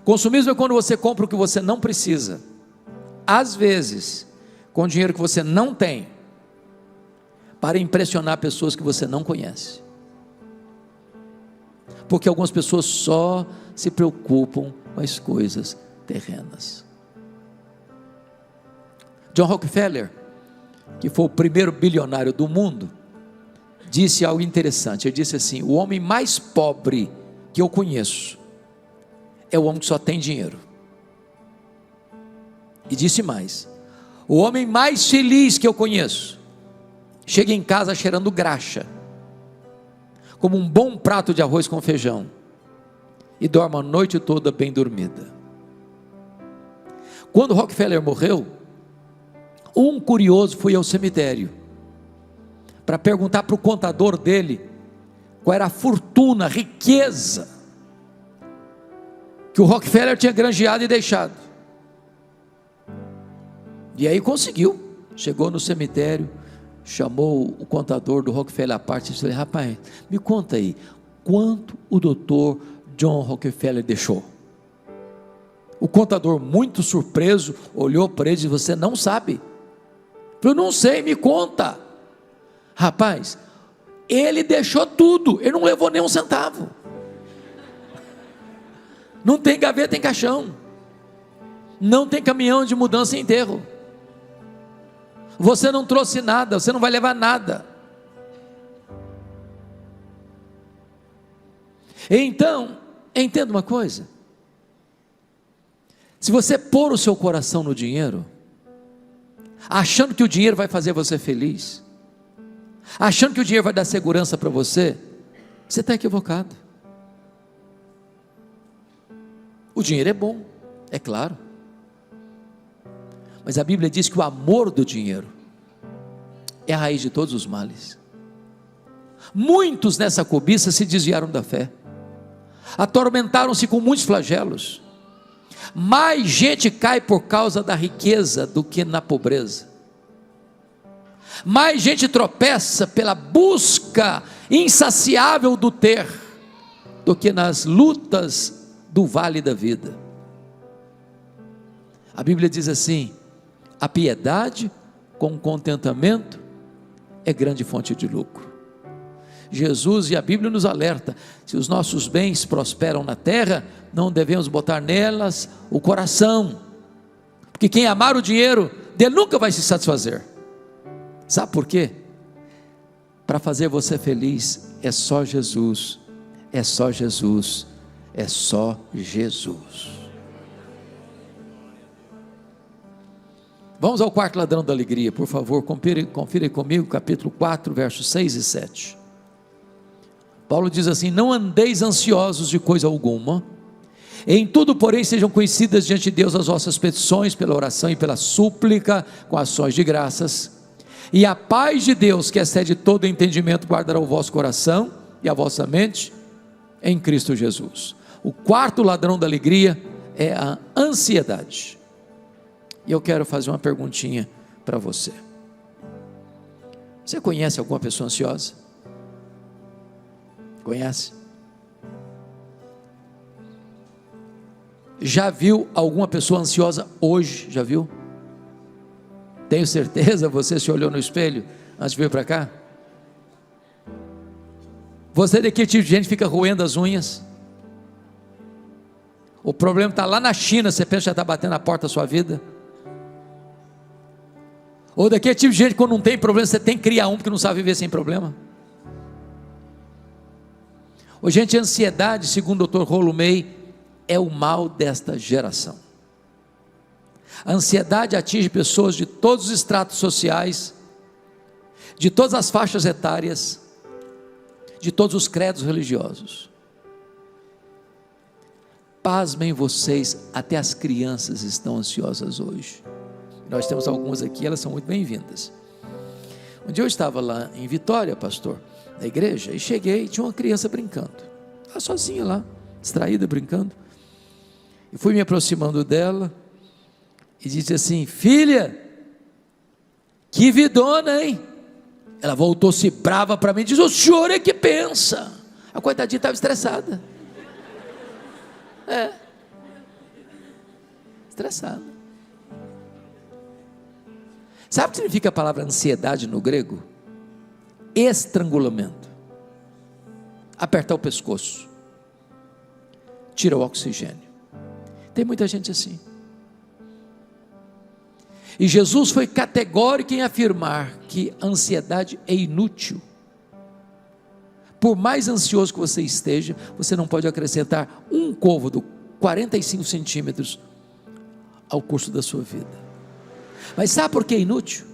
Consumismo é quando você compra o que você não precisa, às vezes com dinheiro que você não tem, para impressionar pessoas que você não conhece. Porque algumas pessoas só se preocupam com as coisas terrenas. John Rockefeller, que foi o primeiro bilionário do mundo, disse algo interessante. Ele disse assim: o homem mais pobre que eu conheço é o homem que só tem dinheiro. E disse mais: o homem mais feliz que eu conheço chega em casa cheirando graxa, como um bom prato de arroz com feijão, e dorme a noite toda bem dormida. Quando Rockefeller morreu, um curioso foi ao cemitério para perguntar para o contador dele qual era a fortuna, a riqueza que o Rockefeller tinha granjeado e deixado. E aí conseguiu, chegou no cemitério, chamou o contador do Rockefeller à parte e disse: rapaz, me conta aí, quanto o doutor John Rockefeller deixou? O contador, muito surpreso, olhou para ele e disse: você não sabe? Eu não sei, me conta. Rapaz, ele deixou tudo, ele não levou nem um centavo. Não tem gaveta em caixão, não tem caminhão de mudança e enterro. Você não trouxe nada, você não vai levar nada. Então, entenda uma coisa: se você pôr o seu coração no dinheiro, achando que o dinheiro vai fazer você feliz, achando que o dinheiro vai dar segurança para você, você está equivocado. O dinheiro é bom, é claro, mas a Bíblia diz que o amor do dinheiro é a raiz de todos os males. Muitos nessa cobiça se desviaram da fé, atormentaram-se com muitos flagelos. Mais gente cai por causa da riqueza do que na pobreza. Mais gente tropeça pela busca insaciável do ter, do que nas lutas do vale da vida. A Bíblia diz assim: a piedade com contentamento é grande fonte de lucro. Jesus e a Bíblia nos alerta: se os nossos bens prosperam na terra, não devemos botar nelas o coração, porque quem amar o dinheiro dele nunca vai se satisfazer. Sabe por quê? Para fazer você feliz é só Jesus, é só Jesus, é só Jesus. Vamos ao quarto ladrão da alegria, por favor, confira comigo, capítulo 4, versos 6 e 7. Paulo diz assim: não andeis ansiosos de coisa alguma, Em tudo, porém, sejam conhecidas diante de Deus as vossas petições, pela oração e pela súplica, com ações de graças. E a paz de Deus, que excede todo entendimento, guardará o vosso coração e a vossa mente em Cristo Jesus. O quarto ladrão da alegria é a ansiedade. E eu quero fazer uma perguntinha para você. Você conhece alguma pessoa ansiosa? Conhece? Já viu alguma pessoa ansiosa hoje? Já viu? Tenho certeza, você se olhou no espelho antes de vir para cá? Você é daquele tipo de gente que fica roendo as unhas? O problema está lá na China, você pensa que já está batendo na porta da sua vida? Ou daquele tipo de gente que quando não tem problema, você tem que criar um porque não sabe viver sem problema? Ô, gente, a ansiedade, segundo o Dr. Rollo May, é o mal desta geração. A ansiedade atinge pessoas de todos os estratos sociais, de todas as faixas etárias, de todos os credos religiosos. Pasmem vocês, até as crianças estão ansiosas hoje. Nós temos algumas aqui, elas são muito bem-vindas. Um dia eu estava lá em Vitória, pastor, na igreja, e cheguei e tinha uma criança brincando. Estava sozinha lá, distraída, brincando. E fui me aproximando dela e disse assim: filha, que vidona, hein? Ela voltou-se brava para mim e disse: o senhor é que pensa. A coitadinha estava estressada. Estressada. Sabe o que significa a palavra ansiedade no grego? Estrangulamento. Apertar o pescoço. Tira o oxigênio. Tem muita gente assim. E Jesus foi categórico em afirmar que a ansiedade é inútil. Por mais ansioso que você esteja, você não pode acrescentar um côvado, 45 centímetros, ao curso da sua vida. Mas sabe por que é inútil?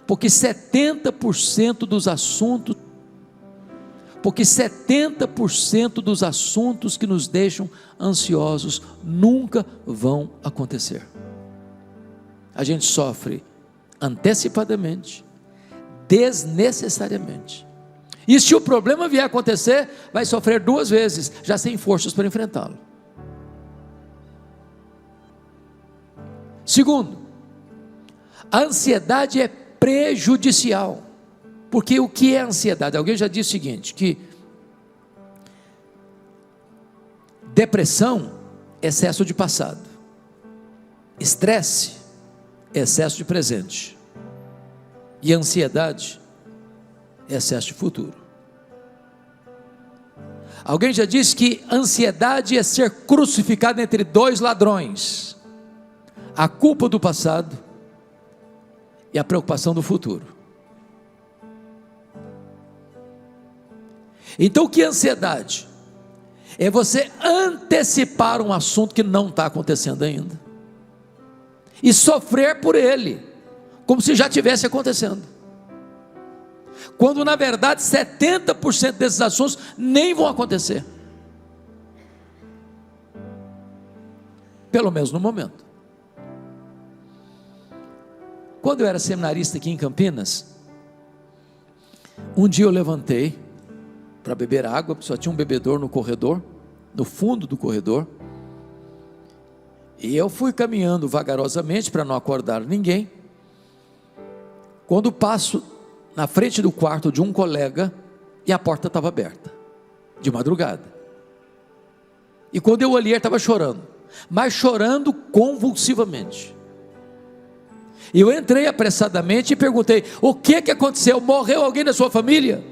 Porque 70% dos assuntos que nos deixam ansiosos nunca vão acontecer. A gente sofre antecipadamente, desnecessariamente. E se o problema vier a acontecer, vai sofrer duas vezes, já sem forças para enfrentá-lo. Segundo, a ansiedade é prejudicial. Porque o que é ansiedade? Alguém já disse o seguinte, que depressão, excesso de passado. Estresse, excesso de presente. E ansiedade, excesso de futuro. Alguém já disse que ansiedade é ser crucificado entre dois ladrões: a culpa do passado e a preocupação do futuro. Então o que é ansiedade? É você antecipar um assunto que não está acontecendo ainda e sofrer por ele, como se já estivesse acontecendo, quando na verdade 70% desses assuntos nem vão acontecer, pelo menos no momento. Quando eu era seminarista aqui em Campinas, um dia eu levantei para beber água, só tinha um bebedouro no corredor, no fundo do corredor, e eu fui caminhando vagarosamente para não acordar ninguém. Quando passo na frente do quarto de um colega e a porta estava aberta, de madrugada, e quando eu olhei ele estava chorando, mas chorando convulsivamente. E eu entrei apressadamente e perguntei: o que aconteceu? Morreu alguém da sua família?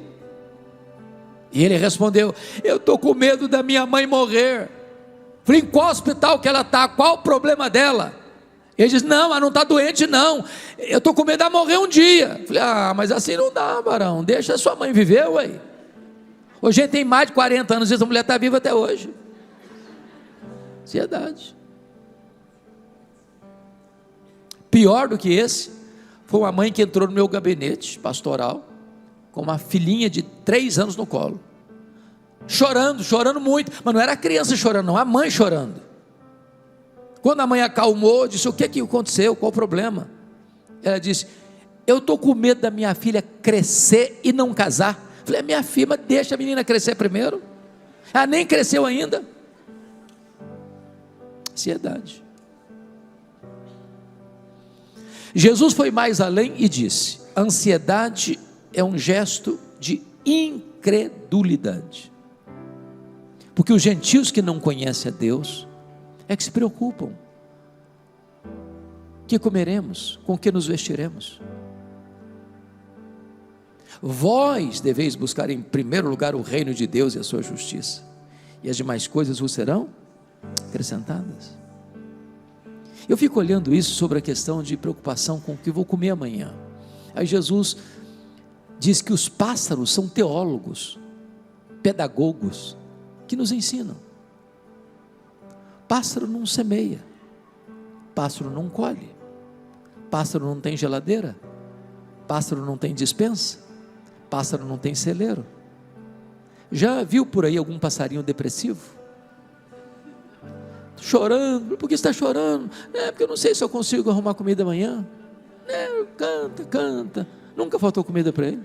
E ele respondeu: eu estou com medo da minha mãe morrer. Falei: em qual hospital que ela está? Qual o problema dela? Ele disse: não, ela não está doente não, eu estou com medo de ela morrer um dia. Falei: mas assim não dá, varão, deixa a sua mãe viver, ué. Hoje a gente tem mais de 40 anos e essa mulher está viva até hoje. Ansiedade. Pior do que esse, foi uma mãe que entrou no meu gabinete pastoral, com uma filhinha de 3 anos no colo. chorando muito, mas não era a criança chorando não, a mãe chorando. Quando a mãe acalmou, disse: o que aconteceu, qual o problema? Ela disse: eu estou com medo da minha filha crescer e não casar. Falei: minha filha, mas deixa a menina crescer primeiro, ela nem cresceu ainda. Ansiedade. Jesus foi mais além e disse: a ansiedade é um gesto de incredulidade, porque os gentios que não conhecem a Deus é que se preocupam: que comeremos, com que nos vestiremos? Vós deveis buscar em primeiro lugar o reino de Deus e a sua justiça, e as demais coisas vos serão acrescentadas. Eu fico olhando isso sobre a questão de preocupação com o que vou comer amanhã. Aí Jesus diz que os pássaros são teólogos, pedagogos, que nos ensinam. Pássaro não semeia, pássaro não colhe, pássaro não tem geladeira, pássaro não tem despensa, pássaro não tem celeiro. Já viu por aí algum passarinho depressivo? Chorando. Por que está chorando? Porque eu não sei se eu consigo arrumar comida amanhã. Canta, nunca faltou comida para ele.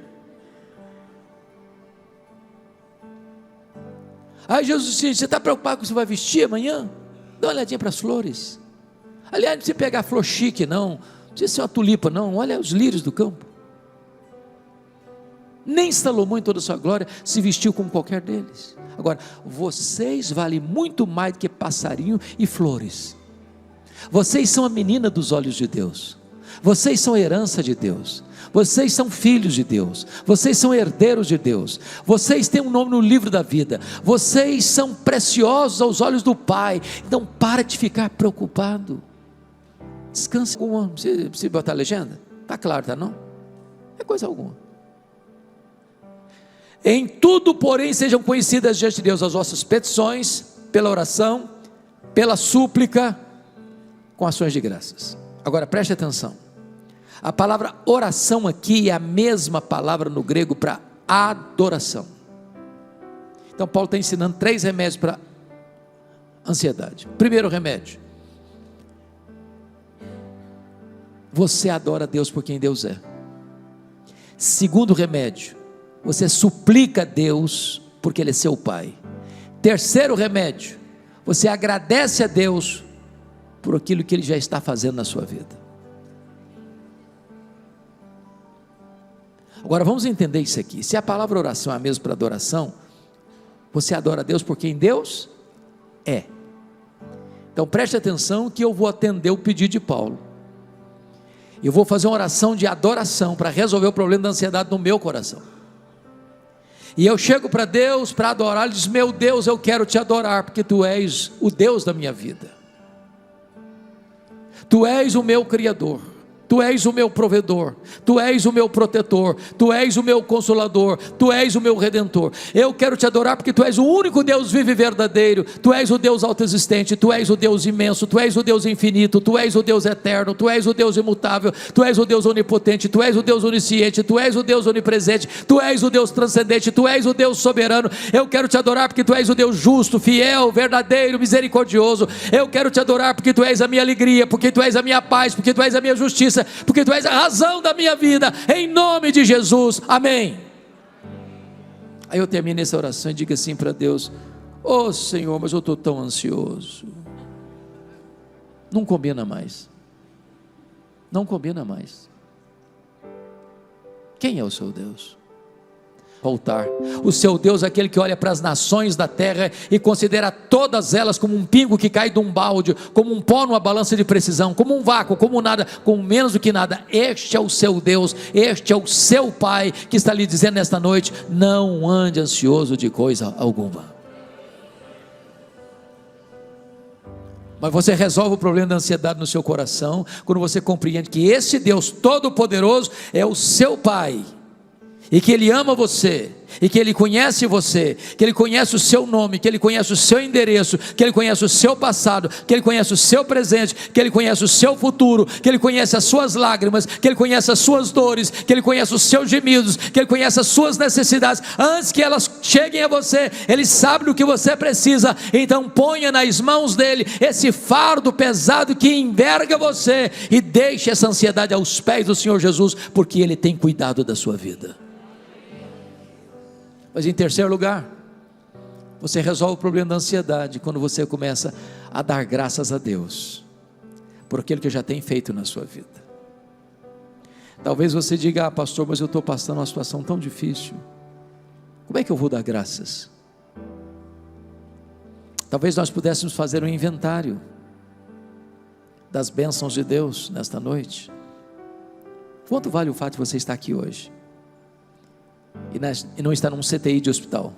Aí Jesus disse: você está preocupado com o que você vai vestir amanhã? Dá uma olhadinha para as flores. Aliás, não precisa pegar flor chique não precisa ser uma tulipa não, olha os lírios do campo. Nem Salomão em toda a sua glória se vestiu como qualquer deles. Agora, vocês valem muito mais do que passarinho e flores. Vocês são a menina dos olhos de Deus. Vocês são a herança de Deus. Vocês são filhos de Deus. Vocês são herdeiros de Deus. Vocês têm um nome no livro da vida. Vocês são preciosos aos olhos do Pai. Então, para de ficar preocupado. Descanse. Precisa botar a legenda? Está claro, tá não? É coisa alguma. Em tudo, porém, sejam conhecidas diante de Deus as vossas petições, pela oração, pela súplica, com ações de graças. Agora preste atenção, a palavra oração aqui é a mesma palavra no grego para adoração. Então Paulo está ensinando 3 remédios para ansiedade. Primeiro remédio: você adora a Deus por quem Deus é. Segundo remédio: você suplica a Deus porque Ele é seu Pai. Terceiro remédio: você agradece a Deus por aquilo que Ele já está fazendo na sua vida. Agora vamos entender isso aqui. Se a palavra oração é a mesma para adoração, você adora a Deus por quem Deus é. Então preste atenção que eu vou atender o pedido de Paulo. Eu vou fazer uma oração de adoração para resolver o problema da ansiedade no meu coração. E eu chego para Deus para adorar. Ele diz: meu Deus, eu quero te adorar porque Tu és o Deus da minha vida. Tu és o meu Criador, Tu és o meu provedor, Tu és o meu protetor, Tu és o meu consolador, Tu és o meu redentor. Eu quero te adorar porque Tu és o único Deus vivo e verdadeiro. Tu és o Deus autoexistente, Tu és o Deus imenso, Tu és o Deus infinito, Tu és o Deus eterno, Tu és o Deus imutável, Tu és o Deus onipotente, Tu és o Deus onisciente, Tu és o Deus onipresente, Tu és o Deus transcendente, Tu és o Deus soberano. Eu quero te adorar porque Tu és o Deus justo, fiel, verdadeiro, misericordioso. Eu quero te adorar porque Tu és a minha alegria, porque Tu és a minha paz, porque Tu és a minha justiça, porque Tu és a razão da minha vida, em nome de Jesus, amém. Aí eu termino essa oração e digo assim para Deus: oh Senhor, mas eu estou tão ansioso. Não combina mais, não combina mais. Quem é o seu Deus? Voltar. O seu Deus é aquele que olha para as nações da terra e considera todas elas como um pingo que cai de um balde, como um pó numa balança de precisão, como um vácuo, como nada, como menos do que nada. Este é o seu Deus, este é o seu Pai que está lhe dizendo nesta noite: não ande ansioso de coisa alguma. Mas você resolve o problema da ansiedade no seu coração quando você compreende que esse Deus Todo-Poderoso é o seu Pai, e que Ele ama você, e que Ele conhece você, que Ele conhece o seu nome, que Ele conhece o seu endereço, que Ele conhece o seu passado, que Ele conhece o seu presente, que Ele conhece o seu futuro, que Ele conhece as suas lágrimas, que Ele conhece as suas dores, que Ele conhece os seus gemidos, que Ele conhece as suas necessidades, antes que elas cheguem a você, Ele sabe do que você precisa. Então ponha nas mãos dEle esse fardo pesado que enverga você, e deixe essa ansiedade aos pés do Senhor Jesus, porque Ele tem cuidado da sua vida. Mas em terceiro lugar, você resolve o problema da ansiedade quando você começa a dar graças a Deus por aquilo que já tem feito na sua vida. Talvez você diga: pastor, mas eu estou passando uma situação tão difícil, como é que eu vou dar graças? Talvez nós pudéssemos fazer um inventário das bênçãos de Deus nesta noite. Quanto vale o fato de você estar aqui hoje e não estar num CTI de hospital?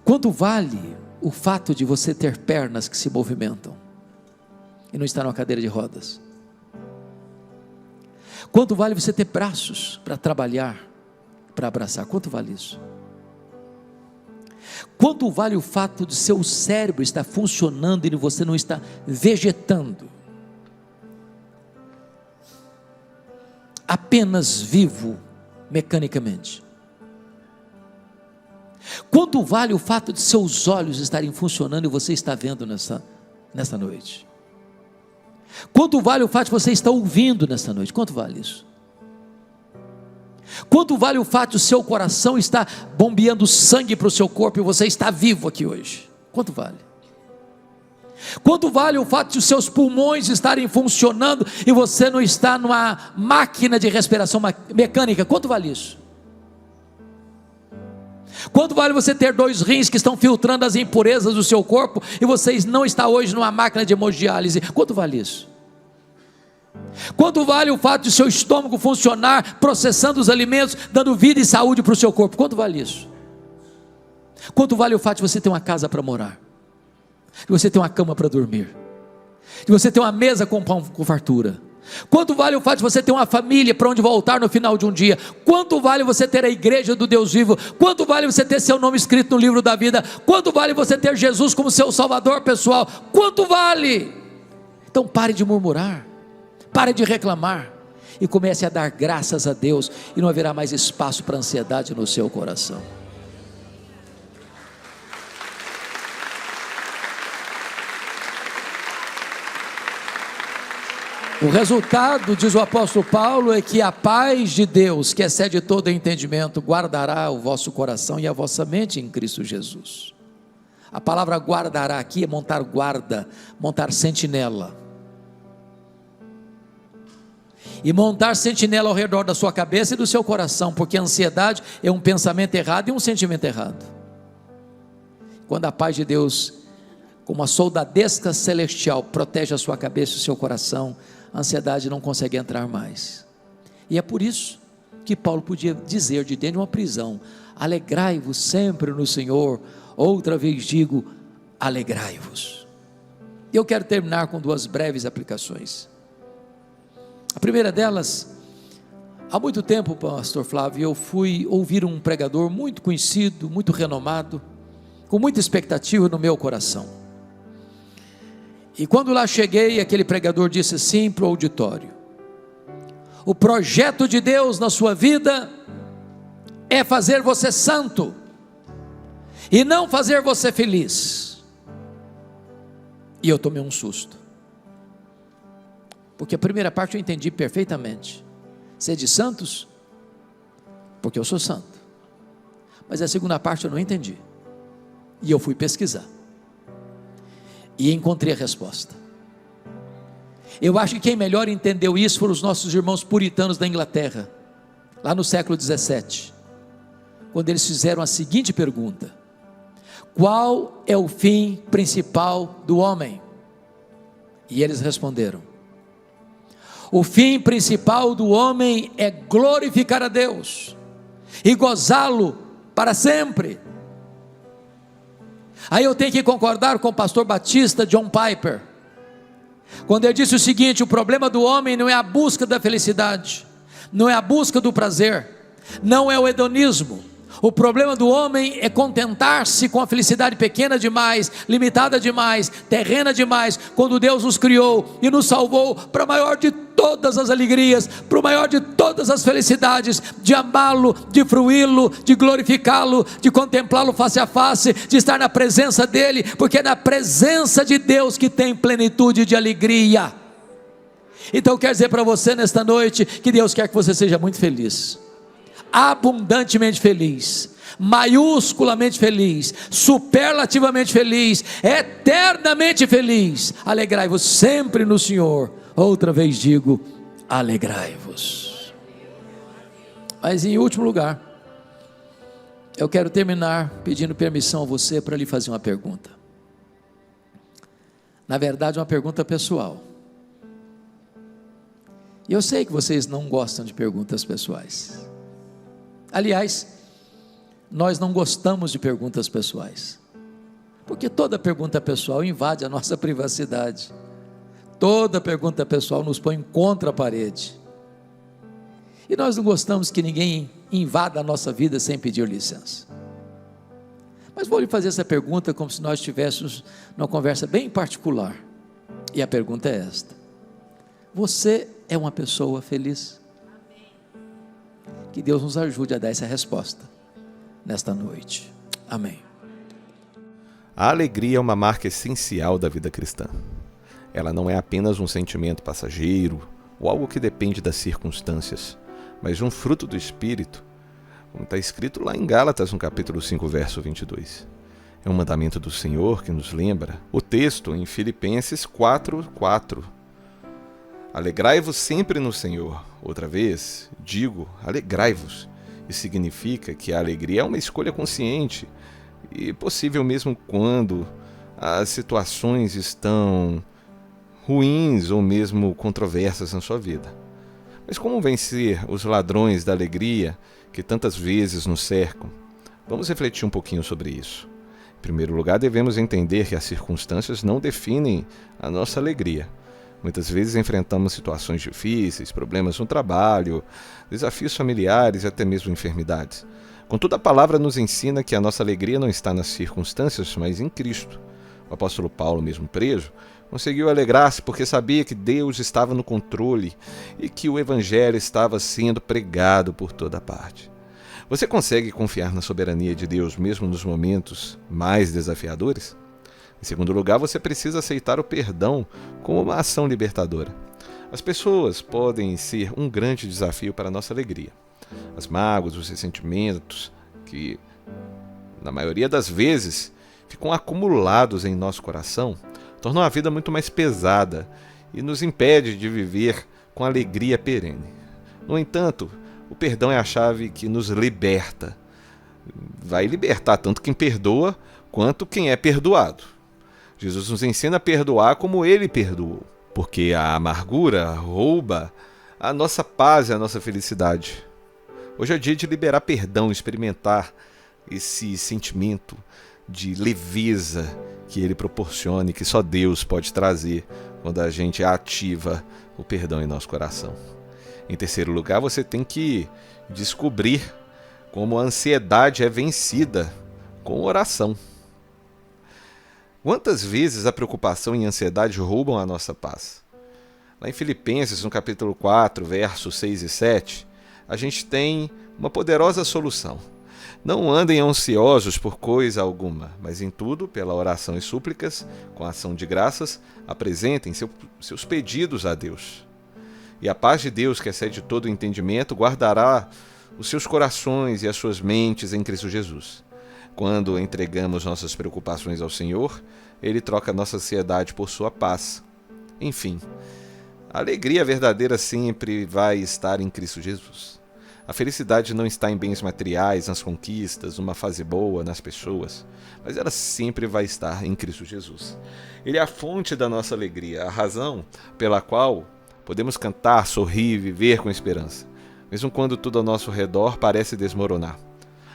Quanto vale o fato de você ter pernas que se movimentam e não estar numa cadeira de rodas? Quanto vale você ter braços para trabalhar, para abraçar? Quanto vale isso? Quanto vale o fato de seu cérebro estar funcionando e você não estar vegetando, apenas vivo mecanicamente? Quanto vale o fato de seus olhos estarem funcionando e você está vendo nessa noite? Quanto vale o fato de você estar ouvindo nessa noite? Quanto vale isso? Quanto vale o fato de o seu coração estar bombeando sangue para o seu corpo e você está vivo aqui hoje? Quanto vale? Quanto vale o fato de os seus pulmões estarem funcionando e você não está numa máquina de respiração mecânica? Quanto vale isso? Quanto vale você ter 2 rins que estão filtrando as impurezas do seu corpo e você não está hoje numa máquina de hemodiálise? Quanto vale isso? Quanto vale o fato de seu estômago funcionar, processando os alimentos, dando vida e saúde para o seu corpo? Quanto vale isso? Quanto vale o fato de você ter uma casa para morar, de você ter uma cama para dormir, de você ter uma mesa com pão com fartura? Quanto vale o fato de você ter uma família para onde voltar no final de um dia? Quanto vale você ter a igreja do Deus vivo? Quanto vale você ter seu nome escrito no livro da vida? Quanto vale você ter Jesus como seu salvador pessoal? Quanto vale? Então pare de murmurar, pare de reclamar e comece a dar graças a Deus, e não haverá mais espaço para ansiedade no seu coração. O resultado, diz o apóstolo Paulo, é que a paz de Deus, que excede todo entendimento, guardará o vosso coração e a vossa mente em Cristo Jesus. A palavra guardará aqui é montar guarda, montar sentinela. E montar sentinela ao redor da sua cabeça e do seu coração, porque a ansiedade é um pensamento errado e um sentimento errado. Quando a paz de Deus, como uma soldadesca celestial, protege a sua cabeça e o seu coração, a ansiedade não consegue entrar mais. E é por isso que Paulo podia dizer de dentro de uma prisão: alegrai-vos sempre no Senhor. Outra vez digo, alegrai-vos. Eu quero terminar com 2 breves aplicações. A primeira delas, há muito tempo, pastor Flávio, eu fui ouvir um pregador muito conhecido, muito renomado, com muita expectativa no meu coração. E quando lá cheguei, aquele pregador disse assim para o auditório: o projeto de Deus na sua vida é fazer você santo e não fazer você feliz. E eu tomei um susto, porque a primeira parte eu entendi perfeitamente: sede santos, porque eu sou santo. Mas a segunda parte eu não entendi, e eu fui pesquisar e encontrei a resposta. Eu acho que quem melhor entendeu isso foram os nossos irmãos puritanos da Inglaterra, lá no século 17, quando eles fizeram a seguinte pergunta: qual é o fim principal do homem? E eles responderam: o fim principal do homem é glorificar a Deus e gozá-lo para sempre. Aí eu tenho que concordar com o pastor batista John Piper, quando ele disse o seguinte: o problema do homem não é a busca da felicidade, não é a busca do prazer, não é o hedonismo. O problema do homem é contentar-se com a felicidade pequena demais, limitada demais, terrena demais, quando Deus nos criou e nos salvou para a maior de todas as alegrias, para o maior de todas as felicidades, de amá-lo, de fruí-lo, de glorificá-lo, de contemplá-lo face a face, de estar na presença dEle, porque é na presença de Deus que tem plenitude de alegria. Então eu quero dizer para você nesta noite, que Deus quer que você seja muito feliz, abundantemente feliz, maiusculamente feliz, superlativamente feliz, eternamente feliz. Alegrai-vos sempre no Senhor. Outra vez digo, alegrai-vos. Mas em último lugar, eu quero terminar pedindo permissão a você para lhe fazer uma pergunta. Na verdade, uma pergunta pessoal. E eu sei que vocês não gostam de perguntas pessoais. Aliás, nós não gostamos de perguntas pessoais, porque toda pergunta pessoal invade a nossa privacidade. Toda pergunta pessoal nos põe contra a parede. E nós não gostamos que ninguém invada a nossa vida sem pedir licença. Mas vou lhe fazer essa pergunta como se nós estivéssemos numa conversa bem particular. E a pergunta é esta: você é uma pessoa feliz? Que Deus nos ajude a dar essa resposta nesta noite. Amém. A alegria é uma marca essencial da vida cristã. Ela não é apenas um sentimento passageiro ou algo que depende das circunstâncias, mas um fruto do Espírito, como está escrito lá em Gálatas, no capítulo 5, verso 22. É um mandamento do Senhor que nos lembra o texto em Filipenses 4:4. Alegrai-vos sempre no Senhor. Outra vez, digo, alegrai-vos. Isso significa que a alegria é uma escolha consciente e possível mesmo quando as situações estão ruins ou mesmo controversas na sua vida. Mas como vencer os ladrões da alegria que tantas vezes nos cercam? Vamos refletir um pouquinho sobre isso. Em primeiro lugar, devemos entender que as circunstâncias não definem a nossa alegria. Muitas vezes enfrentamos situações difíceis, problemas no trabalho, desafios familiares e até mesmo enfermidades. Contudo, a palavra nos ensina que a nossa alegria não está nas circunstâncias, mas em Cristo. O apóstolo Paulo, mesmo preso, conseguiu alegrar-se porque sabia que Deus estava no controle e que o Evangelho estava sendo pregado por toda parte. Você consegue confiar na soberania de Deus mesmo nos momentos mais desafiadores? Em segundo lugar, você precisa aceitar o perdão como uma ação libertadora. As pessoas podem ser um grande desafio para a nossa alegria. As mágoas, os ressentimentos, que na maioria das vezes ficam acumulados em nosso coração, tornam a vida muito mais pesada e nos impede de viver com alegria perene. No entanto, o perdão é a chave que nos liberta. Vai libertar tanto quem perdoa quanto quem é perdoado. Jesus nos ensina a perdoar como Ele perdoou, porque a amargura rouba a nossa paz e a nossa felicidade. Hoje é dia de liberar perdão, experimentar esse sentimento de leveza que Ele proporciona e que só Deus pode trazer quando a gente ativa o perdão em nosso coração. Em terceiro lugar, você tem que descobrir como a ansiedade é vencida com oração. Quantas vezes a preocupação e a ansiedade roubam a nossa paz? Lá em Filipenses, no capítulo 4, versos 6 e 7, a gente tem uma poderosa solução. Não andem ansiosos por coisa alguma, mas em tudo, pela oração e súplicas, com ação de graças, apresentem seus pedidos a Deus. E a paz de Deus, que excede todo o entendimento, guardará os seus corações e as suas mentes em Cristo Jesus. Quando entregamos nossas preocupações ao Senhor, Ele troca nossa ansiedade por sua paz. Enfim, a alegria verdadeira sempre vai estar em Cristo Jesus. A felicidade não está em bens materiais, nas conquistas, numa fase boa, nas pessoas, mas ela sempre vai estar em Cristo Jesus. Ele é a fonte da nossa alegria, a razão pela qual podemos cantar, sorrir e viver com esperança, mesmo quando tudo ao nosso redor parece desmoronar.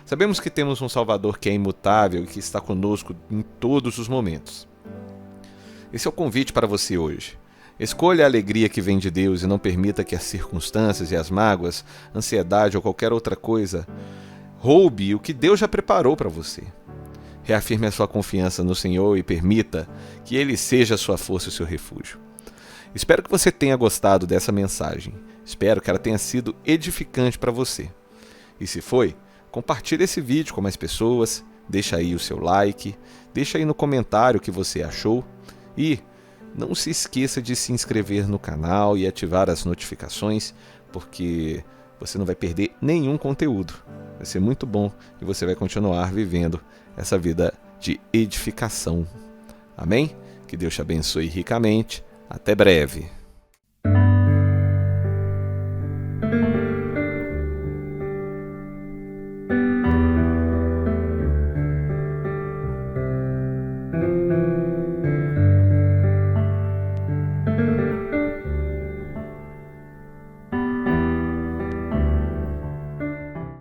Sabemos que temos um Salvador que é imutável e que está conosco em todos os momentos. Esse é o convite para você hoje. Escolha a alegria que vem de Deus e não permita que as circunstâncias e as mágoas, ansiedade ou qualquer outra coisa roube o que Deus já preparou para você. Reafirme a sua confiança no Senhor e permita que Ele seja a sua força e o seu refúgio. Espero que você tenha gostado dessa mensagem. Espero que ela tenha sido edificante para você. E se foi, compartilhe esse vídeo com mais pessoas, deixa aí o seu like, deixa aí no comentário o que você achou e não se esqueça de se inscrever no canal e ativar as notificações, porque você não vai perder nenhum conteúdo. Vai ser muito bom e você vai continuar vivendo essa vida de edificação. Amém? Que Deus te abençoe ricamente. Até breve.